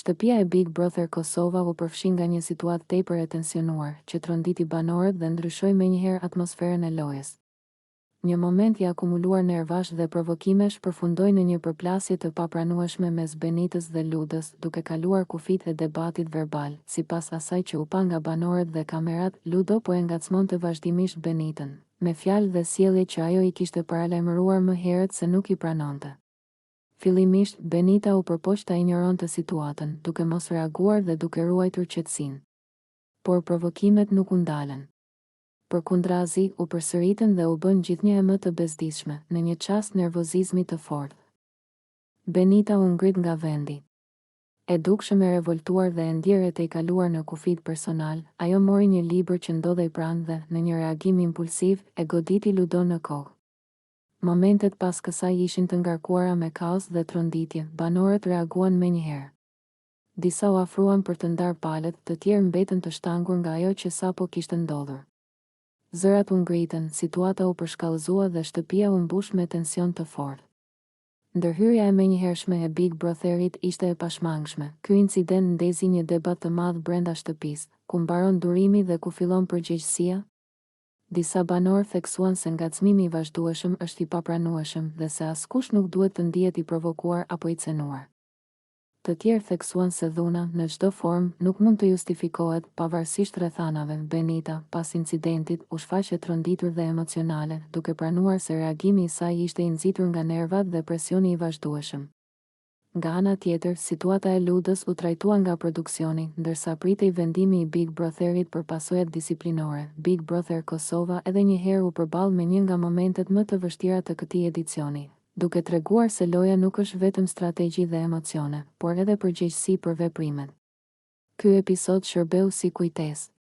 Shtëpia e Big Brother Kosova u përfshin nga një situatë tepër e tensionuar, që tronditi banorët dhe ndryshoi menjëherë atmosferën e lojës. Një moment i akumuluar nervash dhe provokimesh përfundoi në një përplasje të papranueshme mes Benitës dhe Ludës, duke kaluar kufit e debatit verbal. Sipas asaj që u pa nga banorët dhe kamerat, Ludo po e ngacmonte vazhdimisht Benitën, me fjalë dhe sjellje që ajo i kishte paralajmëruar më herët se nuk i pranonte. Fillimisht, Benita u përpoq ta injoronte situatën, duke mos reaguar dhe duke ruajtur qetësinë. Por provokimet nuk u ndalën. Përkundrazi, u përsëritën dhe u bën gjithnjë e më të bezdishme, në një çast nervozizmi të fortë. Benita u ngrit nga vendi. E dukshëm e revoltuar dhe e ndjerë e kaluar në kufit personal, ajo mori një libër që ndodhej pranë dhe, në një reagim impulsiv, e goditi Ludon në kohë. Momentet pas kësaj ishin të ngarkuara me kaos dhe tronditje, banorët reaguan menjëherë. Disa u afruan për të ndarë palët, të tjerë mbetën të shtangur nga ajo që sapo kishte ndodhur. Zërat u ngritën, situata u përshkallëzua dhe shtëpia u mbush me tension të fortë. Ndërhyrja e menjëhershme e Big Brotherit ishte e pashmangshme. Ky incident ndezi një debat të madh brenda shtëpisë, ku mbaron durimi dhe ku fillon përgjegjësia. Disa banorë theksuan se ngacmimi i vazhdueshëm është i papranueshëm dhe se askush nuk duhet të ndihet i provokuar apo i cenuar. Të tjerë theksuan se dhuna, në çdo formë, nuk mund të justifikohet, pavarësisht rrethanave. Benita, pas incidentit, u shfaq e tronditur dhe emocionale, duke pranuar se reagimi i saj ishte i nxitur nga nervat dhe presioni i vazhdueshëm. Nga ana tjetër, situata e Ludës u trajtua nga produksioni, ndërsa pritej vendimi i Big Brotherit për pasojat disiplinore. Big Brother Kosova edhe një herë u përball me një nga momentet më të vështira të këtij edicioni, duke treguar se loja nuk është vetëm strategji dhe emocione, por edhe përgjegjësi për veprimet. Ky episod shërbeu si kujtesë.